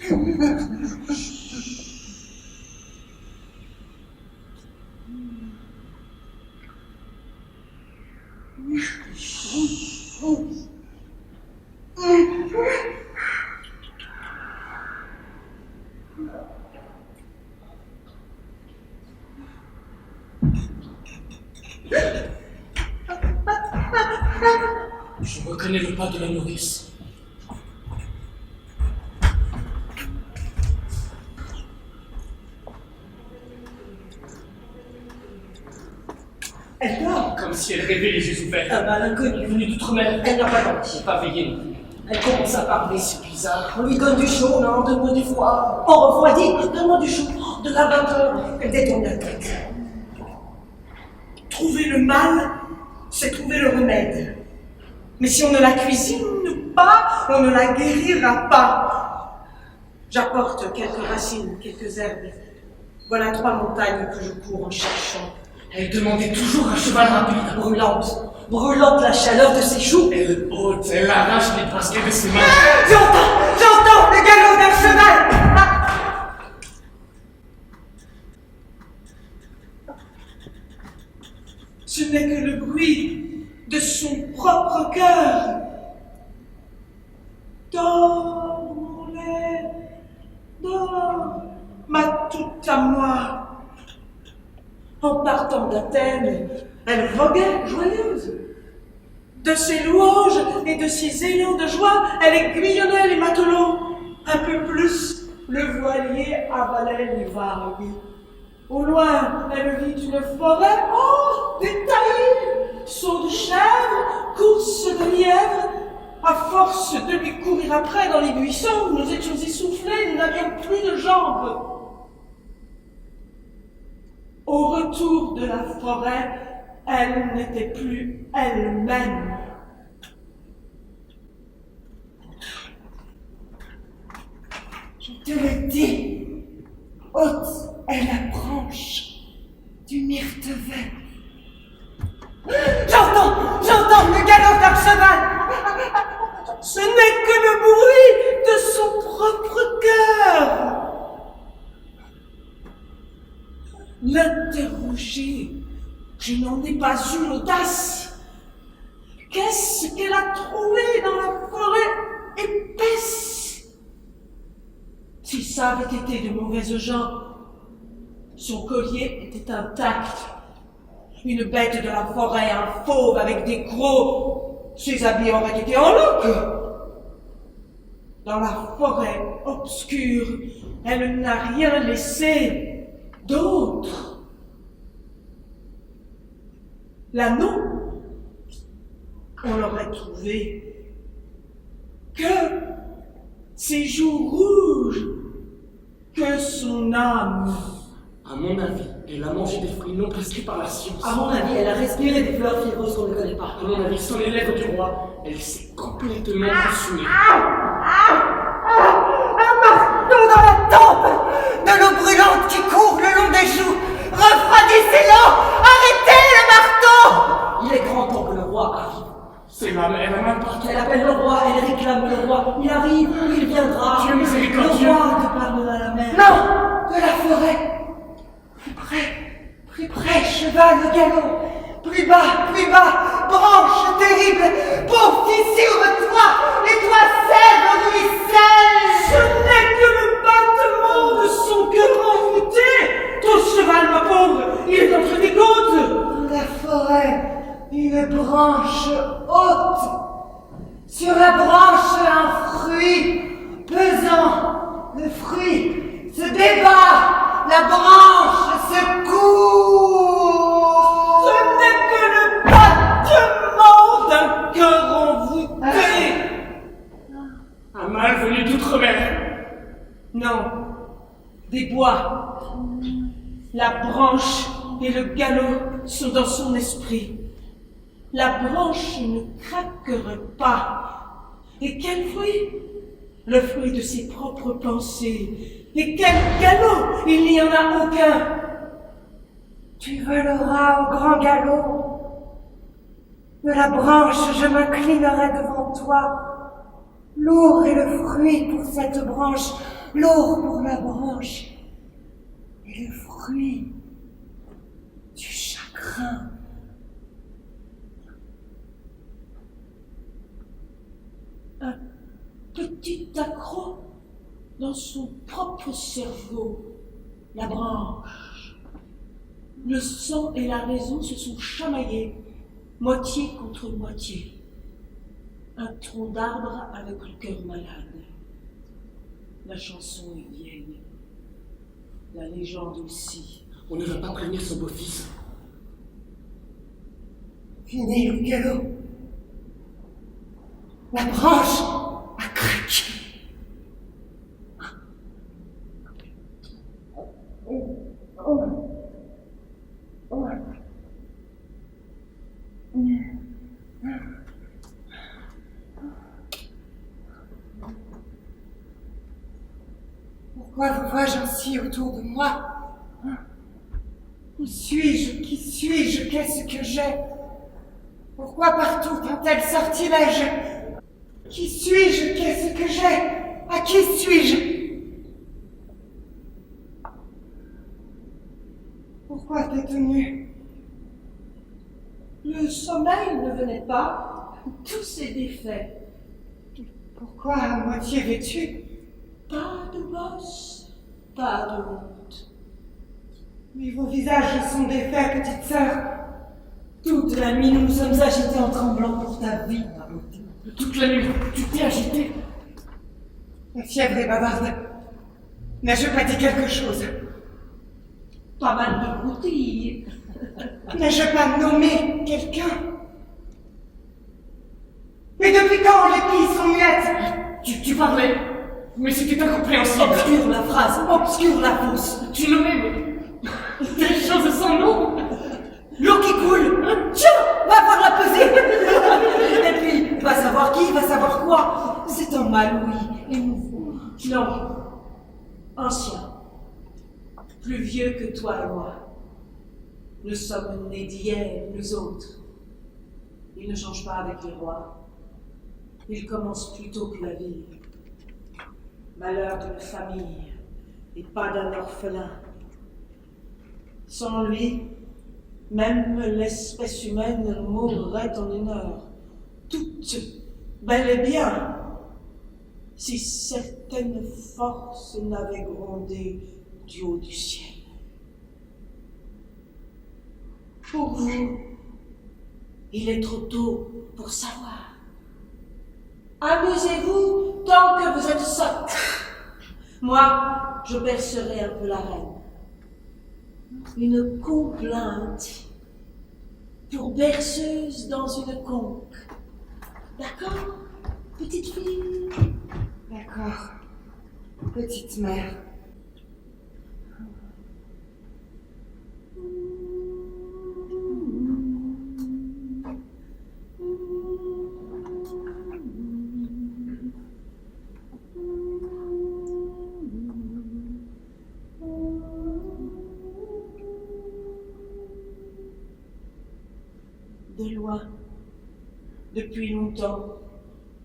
Je reconnais le pas de la nourrice. Elle dort. Comme si elle rêvait les yeux ouverts. Un mal inconnu Venue d'outre-mer. Elle n'a pas dormi. J'ai pas veillé non plus. Elle commence à parler. C'est bizarre. On lui donne du chaud, non, donne-moi du froid. On refroidit, donne-moi du chaud, de la vapeur. Elle détourne la tête. Trouver le mal, c'est trouver le remède. Mais si on ne la cuisine pas, on ne la guérira pas. J'apporte quelques racines, quelques herbes. Voilà 3 montagnes que je cours en cherchant. Elle demandait toujours un cheval rapide. Brûlante la chaleur de ses joues. Elle ôte, elle arrache les bracelets de ses mains. J'entends le galop d'un cheval. Ce n'est que le bruit de son propre cœur. Dors, mon lait, dors, ma toute à moi. En partant d'Athènes, elle voguait joyeuse. De ses louanges et de ses élans de joie, elle aiguillonnait les matelots. Un peu plus, le voilier avalait les vagues. Au loin, elle vit une forêt, oh, détaillée, sauts de chèvres, courses de lièvres. À force de lui courir après dans les buissons, nous étions essoufflés, nous n'avions plus de jambes. Au retour de la forêt, elle n'était plus elle-même. Je te le dis, haute est la branche du myrtevet. J'entends le galop d'un cheval. Ce n'est que le bruit de son propre cœur. L'interroger, je n'en ai pas eu l'audace. Qu'est-ce qu'elle a trouvé dans la forêt épaisse? Si ça avait été de mauvaises gens, son collier était intact. Une bête de la forêt, un fauve avec des crocs, ses habits auraient été en loques. Dans la forêt obscure, elle n'a rien laissé d'autre. L'anneau, on l'aurait trouvé. Que ses joues rouges, que son âme. À mon avis, elle a mangé des fruits non prescrits par la science. À mon avis, elle a respiré des fleurs fibreuses qu'on ne connaît pas. À mon avis, sur les lèvres du roi, elle s'est complètement consumée. Un marteau dans la tempe, de l'eau brûlante qui court le long des joues. Refroidissez-le! Arrêtez le marteau! Il est grand temps que le roi arrive. C'est l'âme, elle a mal partout. Elle appelle le roi, elle réclame le roi. Il arrive, il viendra. Dieu miséricordieux. Le roi te parle à la mer. Non! De la forêt. Plus près, cheval au galop. Plus bas, branche terrible. Pauvre fissure-toi, et toi, sève ruisselle. Ce n'est que le battement de son cœur envoûté. Ton cheval, ma pauvre, il est entre tes côtes. La forêt, une branche haute. Sur la branche, un fruit pesant. Le fruit se débat. La branche se court. Ce n'est que le battement d'un cœur envoûté. Un mal venu d'outre-mer. Non, des bois. La branche et le galop sont dans son esprit. La branche ne craquerait pas. Et quel fruit? Le fruit de ses propres pensées. Et quel galop! Il n'y en a aucun. Tu voleras au grand galop. De la branche, je m'inclinerai devant toi. Lourd est le fruit pour cette branche. l'or pour la branche et le fruit du chagrin. Un petit accroc dans son propre cerveau, la branche. Le sang et la raison se sont chamaillés, moitié contre moitié. Un tronc d'arbre avec le cœur malade. La chanson est vieille. La légende aussi. On ne va pas prévenir son beau-fils. Fini le galop. La branche a craqué. Pourquoi vous vois-je ainsi autour de moi? Où suis-je? Qui suis-je? Qu'est-ce que j'ai? Pourquoi partout un tel sortilège? Qui suis-je? Qu'est-ce que j'ai? À qui suis-je? Pourquoi tête nue? Le sommeil ne venait pas, tout s'est défait. Pourquoi à moitié vêtue? Pas de bosse, pas de honte. Mais vos visages sont défaits, petite sœur. Toute la nuit, nous nous sommes agités en tremblant pour ta vie, ma beauté. Toute la nuit, tu t'es agité. La fièvre est bavarde. N'ai-je pas dit quelque chose? Pas mal de broutilles. N'ai-je pas nommé quelqu'un? Mais depuis quand les filles sont muettes? Tu parlais, mais c'était incompréhensible. Obscure la phrase, obscure la fausse. Tu nommais, mais des choses sans nom. L'eau qui coule. Tiens, va voir la pesée. Et puis, va savoir qui, va savoir quoi. C'est un mal, oui, et nouveau. Non, ancien. Plus vieux que toi et moi. Nous sommes nés d'hier, nous autres. Il ne change pas avec les rois. Il commence plus tôt que la vie. Malheur d'une famille, et pas d'un orphelin. Sans lui, même l'espèce humaine mourrait en une heure. Toute, bel et bien, si certaines forces n'avaient grondé du haut du ciel. Pour vous, il est trop tôt pour savoir. Amusez-vous tant que vous êtes sotte. Moi, je bercerai un peu la reine. Une complainte pour berceuse dans une conque. D'accord, petite fille? D'accord, petite mère. De loin, depuis longtemps,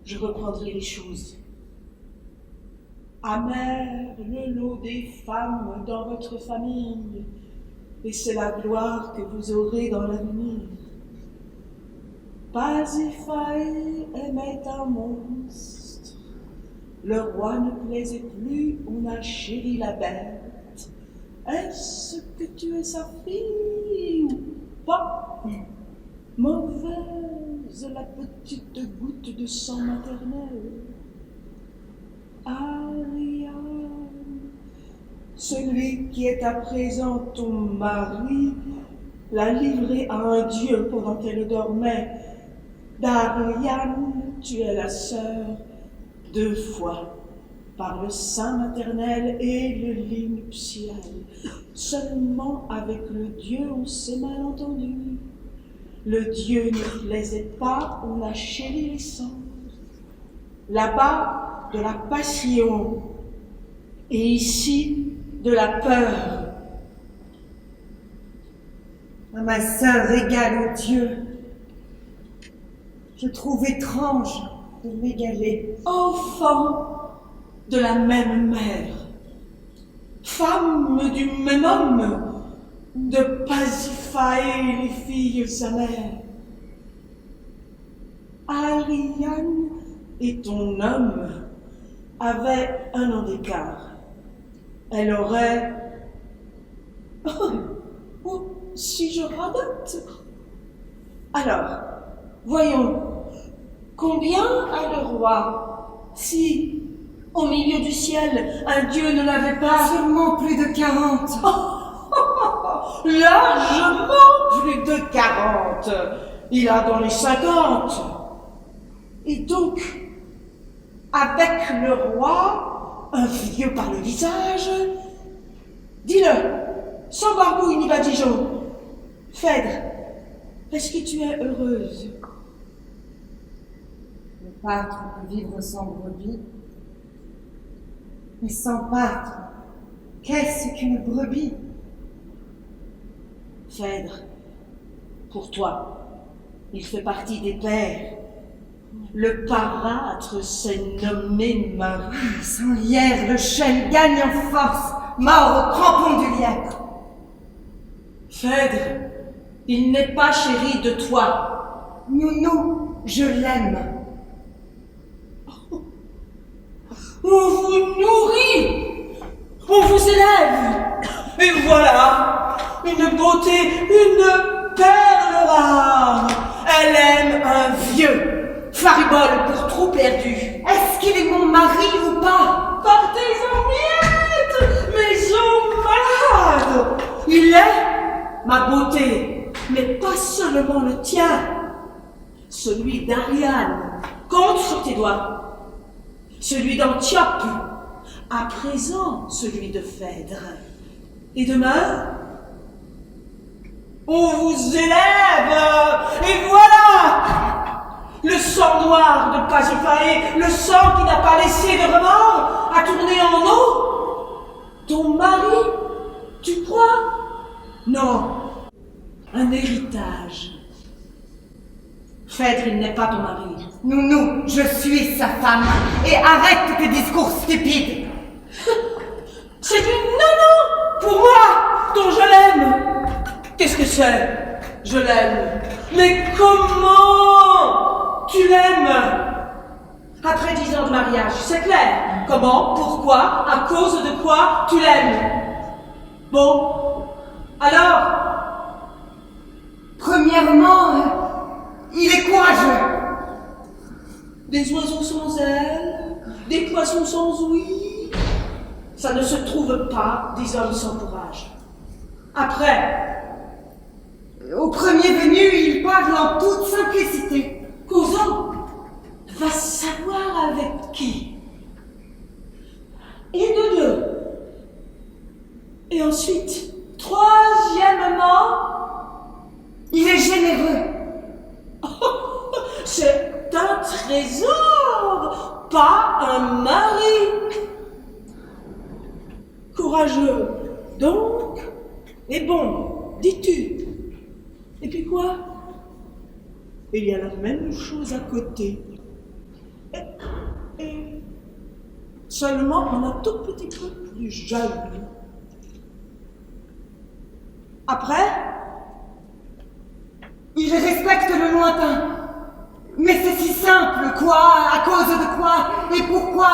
je reprendrai les choses. Amer le lot des femmes dans votre famille, et c'est la gloire que vous aurez dans l'avenir. Pasiphae aimait un monstre, le roi ne plaisait plus, on a chéri la bête. Est-ce que tu es sa fille ou pas? Mauvaise la petite goutte de sang maternel. Ariane, celui qui est à présent ton mari, l'a livrée à un dieu pendant qu'elle dormait. D'Ariane, tu es la sœur 2 fois, par le sein maternel et le lit nuptial. Seulement avec le dieu on s'est mal entendu. Le dieu ne plaisait pas, on a chéri les cendres. Là-bas, de la passion, et ici, de la peur. À ma sœur égale au Dieu, je trouve étrange de m'égaler. Enfant, de la même mère, femme du même homme, de Pasiphae les filles sa mère. Ariane et ton homme avaient un an d'écart. Elle aurait... Oh, si je radote. Alors, voyons, combien a le roi si, au milieu du ciel, un dieu ne l'avait pas... Seulement plus de 40. Largement plus de 40. Il a dans les 50. Et donc, avec le roi, un vieux par le visage, dis-le, sans barbouille ni badigeon, Phèdre, est-ce que tu es heureuse? Le pâtre peut vivre sans brebis, mais sans pâtre, qu'est-ce qu'une brebis? Phèdre, pour toi, il fait partie des pères. Le parâtre s'est nommé mari. Sans lierre, le chêne gagne en force, mort au crampon du lièvre. Phèdre, il n'est pas chéri de toi. Nounou, je l'aime. On vous nourrit, on vous élève, et voilà, une beauté, une perle rare. Elle aime un vieux, faribole pour trop perdu. Est-ce qu'il est mon mari ou pas? Partez en miettes, maison malade. Il est ma beauté, mais pas seulement le tien, celui d'Ariane. Compte sur tes doigts. Celui d'Antiope, à présent celui de Phèdre. Et demain, on vous élève, et voilà! Le sang noir de Pasiphae, le sang qui n'a pas laissé de remords, a tourné en eau. Ton mari, tu crois? Non, un héritage. Phèdre, il n'est pas ton mari. Nounou, je suis sa femme. Et arrête tes discours stupides. C'est du non-non pour moi, dont je l'aime. Qu'est-ce que c'est? Je l'aime. Mais comment tu l'aimes? Après 10 ans de mariage, c'est clair. Comment? Pourquoi? À cause de quoi tu l'aimes? Bon, alors? Premièrement, il est courageux. Des oiseaux sans ailes, des poissons sans ouïe. Ça ne se trouve pas des hommes sans courage. Après, Au premier venu, il parle en toute simplicité. causant, va savoir avec qui. Et de deux. Et ensuite, troisièmement, Il est généreux. c'est un trésor, pas un mari. Courageux, donc, et bon, dis-tu. Et puis quoi? Il y a la même chose à côté. Et seulement un tout petit peu plus jeune. Après, Il respecte le lointain. Mais c'est si simple, quoi? À cause de quoi? Et pourquoi?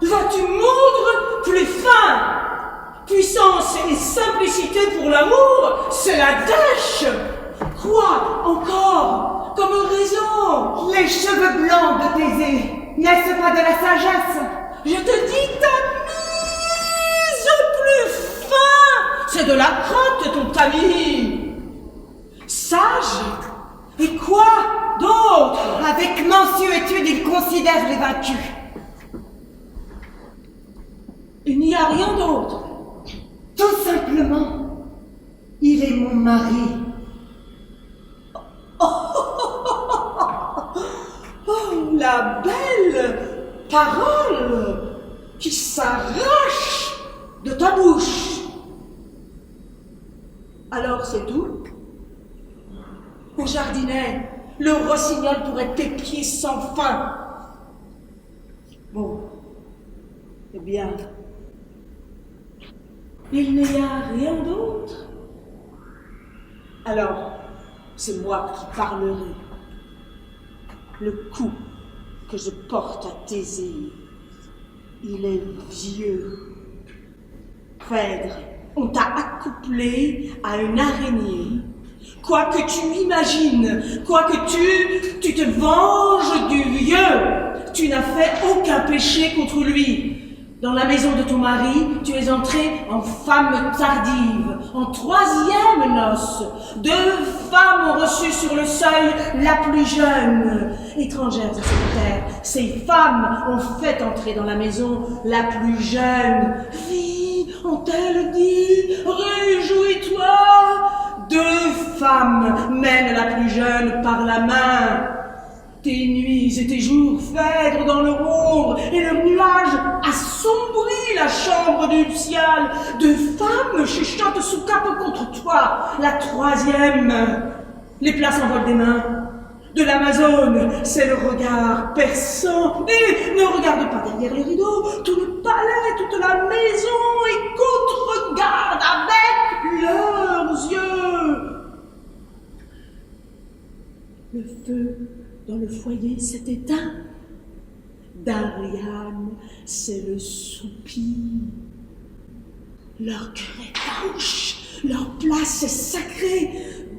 vas-tu moudre plus fin? Puissance et simplicité pour l'amour, c'est la dèche. Quoi encore comme raison? Les cheveux blancs de Thésée, n'est-ce pas de la sagesse? Je te dis ta mise plus fin, c'est de la crainte ton tamis. Sage? Et quoi d'autre? Avec mansuétude, il considère les vaincus. Il n'y a rien d'autre. Tout simplement, il est mon mari. Oh, la belle parole qui s'arrache de ta bouche. Alors c'est tout? Au jardinet, le rossignol pourrait t'épier sans fin. Bon, Eh bien, il n'y a rien d'autre. Alors, c'est moi qui parlerai. Le coup que je porte à Thésée, il est vieux. Phèdre, on t'a accouplé à une araignée. Quoi que tu imagines, quoi que tu te venges du vieux. Tu n'as fait aucun péché contre lui. Dans la maison de ton mari, tu es entrée en femme tardive, en troisième noce. 2 femmes ont reçu sur le seuil la plus jeune. Étrangères à cette terre, ces femmes ont fait entrer dans la maison la plus jeune. Fille, ont-elles dit, réjouis-toi. 2 femmes mènent la plus jeune par la main. Tes nuits et tes jours, Phèdre dans le ombre, et le nuage assombrit la chambre nuptiale. 2 femmes chuchotent sous cape contre toi. La 3e, les plats s'envolent des mains. De l'Amazone, c'est le regard perçant. Et ne regarde pas derrière les rideaux, tout le palais, toute la maison, écoute, regarde avec leurs yeux. Le feu dans le foyer s'est éteint. d'Ariane, c'est le soupir. Leur cœur est farouche, leur place est sacrée.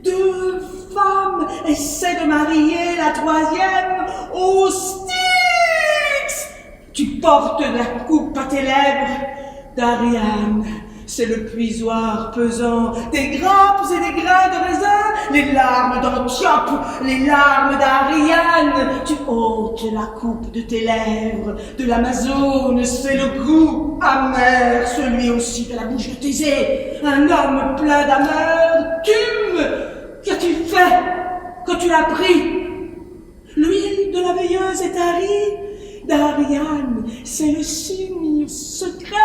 2 femmes essaient de marier la 3e au Styx. Tu portes la coupe à tes lèvres d'Ariane. C'est le puisoir pesant des grappes et des grains de raisin, les larmes d'Antiope, les larmes d'Ariane. Tu ôtes la coupe de tes lèvres, de l'Amazone, c'est le goût amer, celui aussi de la bouche de Thésée. Un homme plein d'amertume. Qu'as-tu fait quand tu l'as pris? L'huile de la veilleuse est tarie d'Ariane, c'est le signe secret.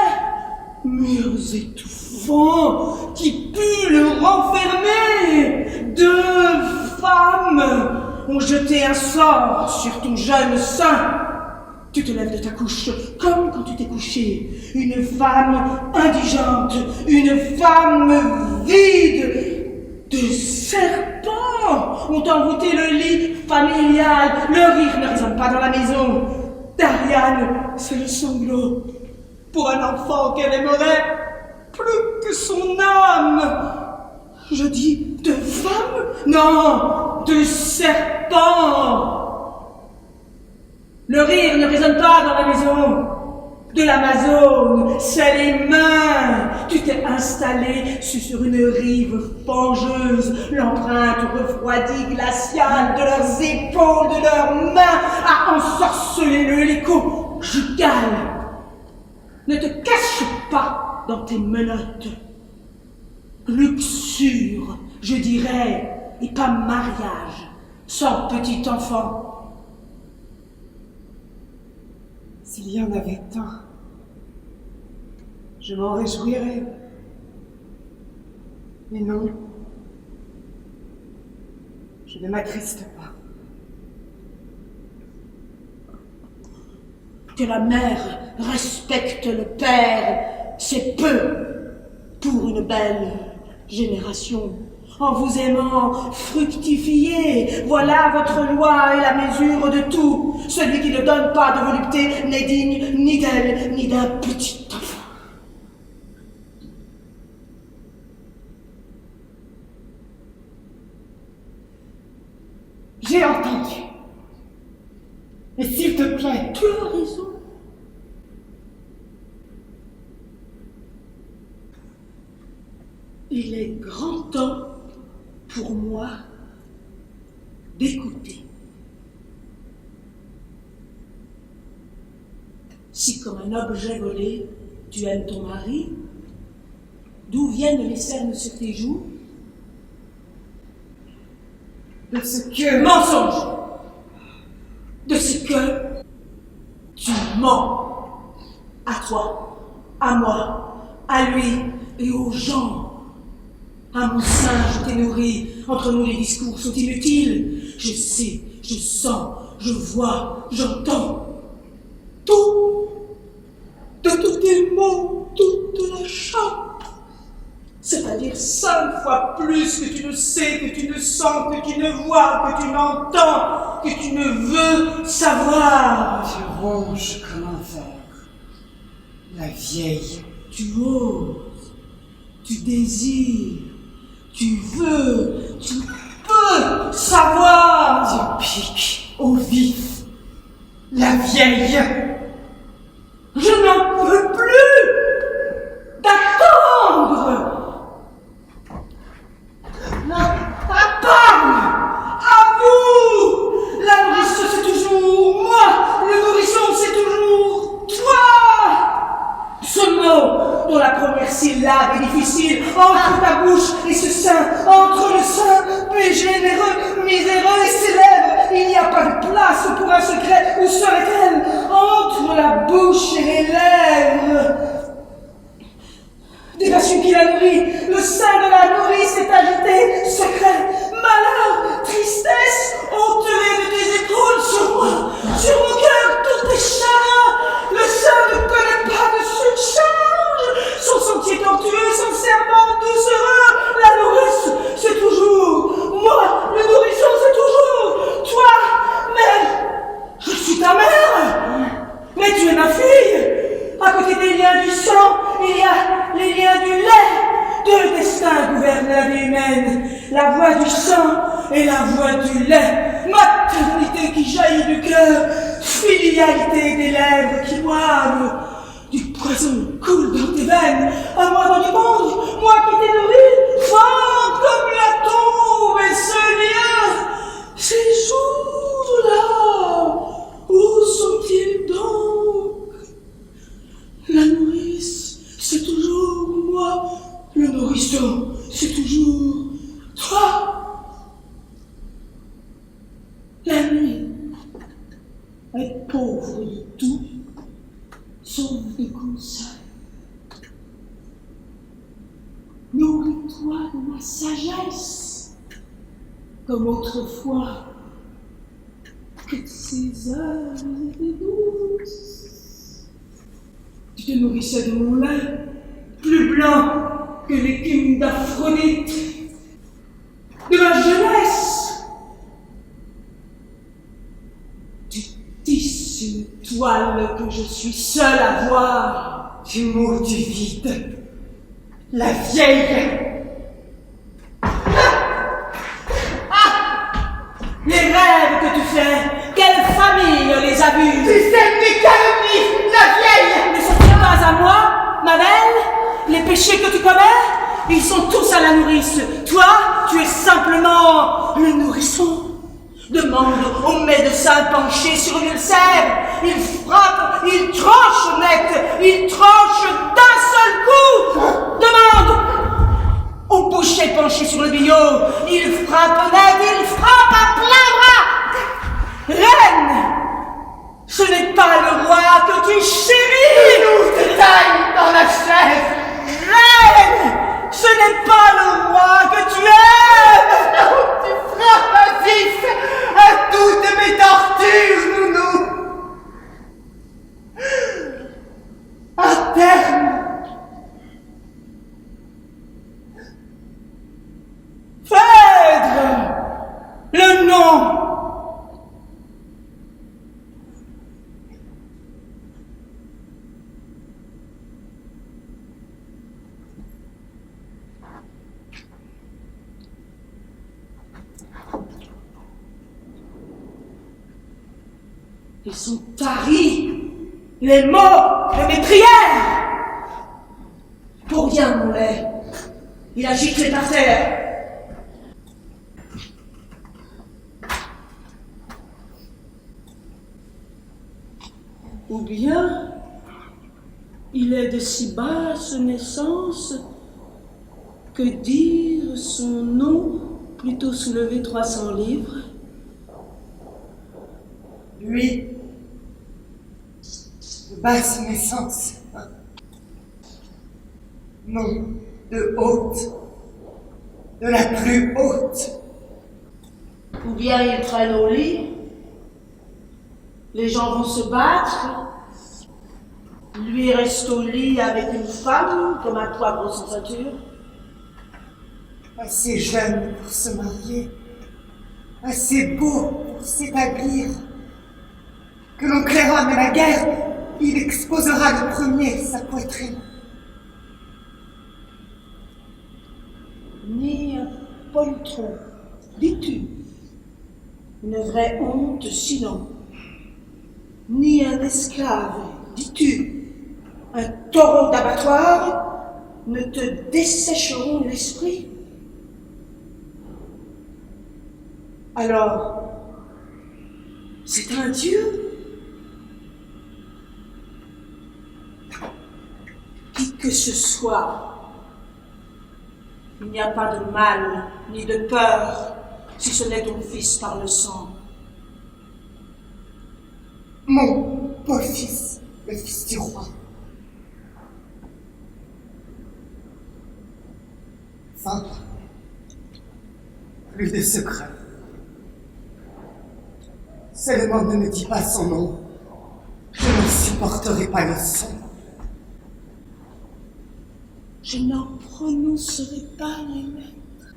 Murs étouffants qui puent le renfermer. 2 femmes ont jeté un sort sur ton jeune sein. Tu te lèves de ta couche comme quand tu t'es couché. Une femme indigente, une femme vide. 2 serpents ont envoûté le lit familial. Le rire ne résonne pas dans la maison d'Ariane, c'est le sanglot pour un enfant qu'elle aimerait plus que son âme. Je dis 2 femmes? Non, 2 serpents. Le rire ne résonne pas dans la maison de l'Amazone, c'est les mains. Tu t'es installé sur une rive fangeuse, l'empreinte refroidie glaciale de leurs épaules, de leurs mains a ensorcelé le hélico jugal. Ne te cache pas dans tes menottes. Luxure, je dirais, et pas mariage, sans petit enfant. S'il y en avait tant, je m'en réjouirais. Mais non, je ne m'attriste pas. Que la mère respecte le père, c'est peu pour une belle génération. En vous aimant, fructifiez, voilà votre loi et la mesure de tout. Celui qui ne donne pas de volupté n'est digne ni d'elle, ni d'un petit enfant. J'ai entendu. Et s'il te plaît, Tu as raison. Il est grand temps pour moi d'écouter. Si comme un objet volé, tu aimes ton mari, d'où viennent les cernes sur tes joues? de ce que... Mensonge! De ce que tu mens à toi, à moi, à lui et aux gens. À mon sein, je t'ai nourri, entre nous les discours sont inutiles. Je sais, je sens, je vois, j'entends. Tout de tous tes mots, toute la chambre. C'est-à-dire 5 fois plus que tu ne sais, que tu ne sens, que tu ne vois, que tu n'entends, que tu ne veux savoir. Tu ronges comme un ver, la vieille. Tu oses, tu désires, tu veux, tu peux savoir. Tu piques au vif, la vieille. Je n'en peux plus d'attendre. Parle à vous. La nourrice, c'est toujours moi. Le nourrisson, c'est toujours toi. Ce mot, dont la première syllabe est difficile, entre ta bouche et ce sein, entre le sein, puis généreux, miséreux et célèbre, il n'y a pas de place pour un secret. Où serait-elle? Entre la bouche et les lèvres. Déjà celui qui la nourrit, le sein de la nourrice est agité, secret, malheur, tristesse, ôtelet de tes épaules sur moi, sur mon cœur, tous tes chagrins. Le sein ne connaît pas de surcharge, son sentier tortueux, son serment doucereux. La nourrice, c'est toujours moi, le nourrisson, c'est toujours toi, mère. Je suis ta mère, mais tu es ma fille. À côté des liens du sang, il y a les liens du lait. Deux destins gouvernent la vie humaine. La voix du sang et la voix du lait. Maternité qui jaillit du cœur. Filialité des lèvres qui boivent. Du poison coule dans tes veines. À moi dans du monde, moi qui t'ai nourri, fort comme la tombe et ce lien. Ces jours-là, où sont-ils donc? La nourrice, c'est toujours moi. Le nourrisson, c'est toujours toi. La nuit est pauvre de tout, sauf de conseils. Nourris-toi de ma sagesse, comme autrefois, que ces heures étaient douces. Tu te nourrissais de mon lait, plus blanc que l'écume d'Aphrodite, de ma jeunesse. Tu tisses une toile que je suis seul à voir. Tu mots du vide, la vieille. Les rêves que tu fais, quelle famille les a vus? Tu sais mes calomnies, la vieille. Ne sont-ils pas à moi, ma belle? Les péchés que tu commets, ils sont tous à la nourrice. Toi, tu es simplement le nourrisson. Demande au médecin penché sur une ulcère. Il frappe, il tranche net, il tranche d'un seul coup. Demande au boucher penché sur le billot. Il frappe net, il frappe à plein bras. Reine, ce n'est pas le roi que tu chéris. Nous te taille dans la chaise. Reine, ce n'est pas le roi que tu aimes. Non, tu frappes à vif à toutes mes tortures, nounou. À terme. Phèdre, le nom. Ils sont taris, les mots de mes prières. Pour rien, mon lait, il a giclé par terre. Ou bien, il est de si basse naissance que dire son nom plutôt soulever 300 livres. Lui, de basse naissance. Non, de haute, de la plus haute. Ou bien il traîne au lit, les gens vont se battre, Lui reste au lit avec une femme comme un poivre sans ceinture. Assez jeune pour se marier, assez beau pour s'établir. Que l'on claira mais la guerre, il exposera le premier sa poitrine. Ni un poltron, dis-tu, une vraie honte sinon, ni un esclave, dis-tu, un taureau d'abattoir ne te dessécheront l'esprit. Alors, c'est un dieu. Qui que ce soit, il n'y a pas de mal ni de peur si ce n'est ton fils par le sang. Mon beau-fils, le fils du roi. Enfin, plus de secret. Seulement ne me dis pas son nom. Je ne supporterai pas le son. Je n'en prononcerai pas les lettres.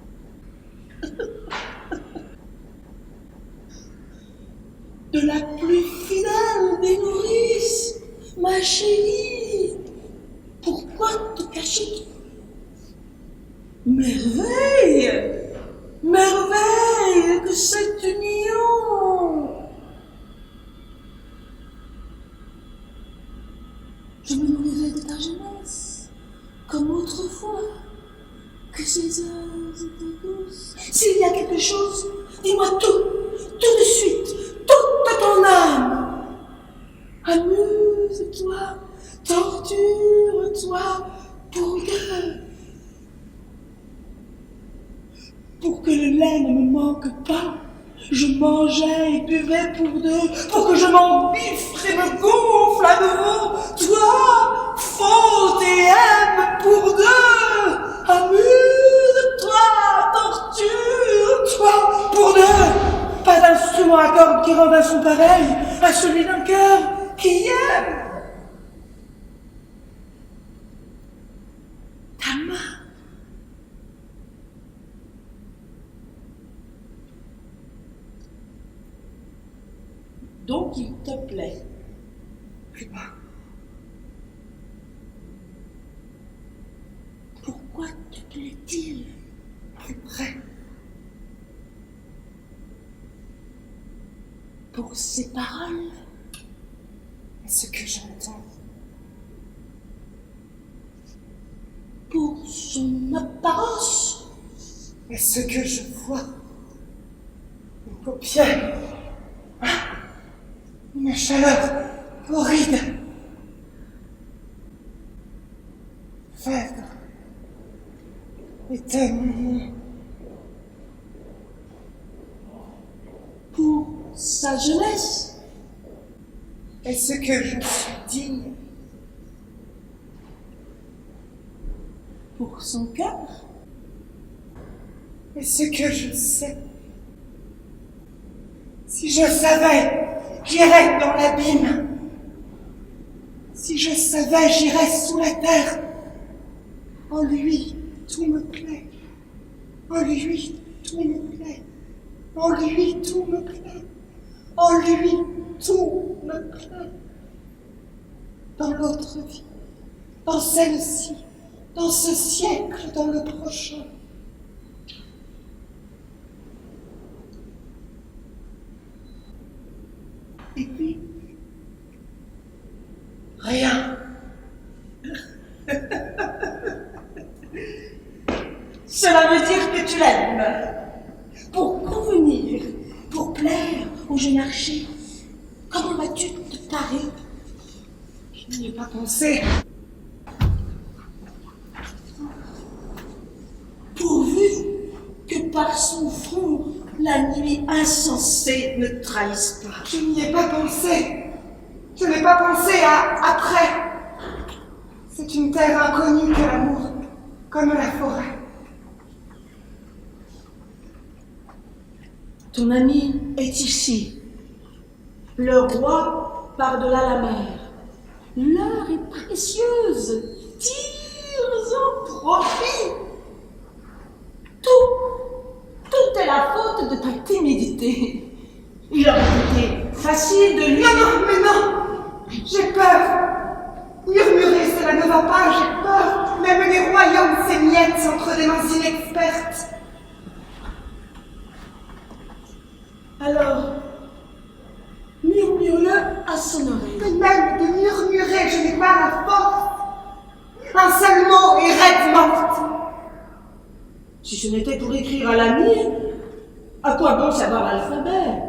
De la plus fidèle des nourrices, ma chérie, pourquoi te cacher? Merveille, merveille que cette union! Je me nourrirai de ta jeunesse, comme autrefois, que ces heures étaient douces. S'il y a quelque chose, dis-moi tout de suite, toute ton âme. Amuse-toi, torture-toi pour deux. Pour que le lait ne me manque pas, je mangeais et buvais pour deux, pour que je m'embiffe et me gonfle à nouveau. Toi, faute et aime pour deux. Amuse-toi, torture-toi pour deux. Pas d'instrument à cordes qui rende un son pareil à celui d'un cœur qui aime. Ta main. Donc il te plaît. Plus bas. Pourquoi te plaît-il? Plus près. Pour ses paroles. Et ce que j'entends. Pour son apparence. Et ce que je vois. Une paupière. Une chaleur horrible. Phèdre était mon nom. Pour sa jeunesse. Est-ce que je suis digne? Pour son cœur. Est-ce que je sais? Si je savais, j'irais dans l'abîme. Si je savais, j'irais sous la terre. En lui, tout me plaît. En lui, tout me plaît. En lui, tout me plaît. En lui, tout me plaît. Dans l'autre vie, dans celle-ci, dans ce siècle, dans le prochain. Et puis, Rien. cela veut dire que tu l'aimes. Pour convenir, pour plaire au jeune archer. Comment vas-tu te parer? Je n'y ai pas pensé. Pourvu que par son front, la nuit insensée ne trahisse pas. Je n'y ai pas pensé. Je n'ai pas pensé à après. C'est une terre inconnue que l'amour, comme la forêt. Ton ami est ici. Le roi par-delà la mer. L'heure est précieuse. Tire-en profit. Tout est la faute de ta timidité. Il aurait été facile de lui... Non, mais non! J'ai peur! Murmurer, cela ne va pas, j'ai peur! Même les royaumes s'émiettent entre des mains inexpertes. Alors, murmure-le à son oreille. Mais même de murmurer, je n'ai pas la force. Un seul mot et raide morte. Si ce n'était pour écrire à l'ami, à quoi bon savoir l'alphabet?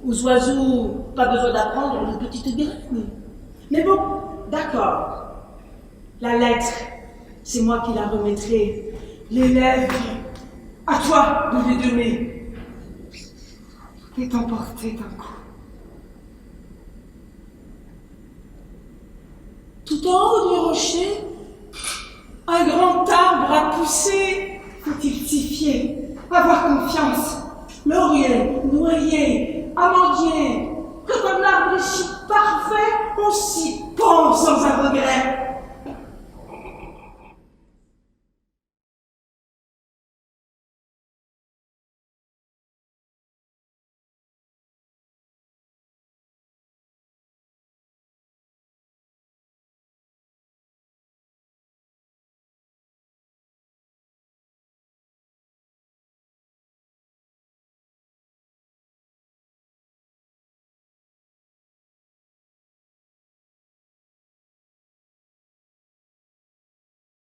Aux oiseaux, pas besoin d'apprendre une petite graine. Mais bon, d'accord. La lettre, c'est moi qui la remettrai. Les lèvres, à toi de les donner. T'es emporté d'un coup. Tout en haut du rocher, un grand arbre a poussé. Faut-il s'y fier? Avoir confiance. Laurier, noyer, amandier. Quand un arbre est si parfait, on s'y pense sans un regret.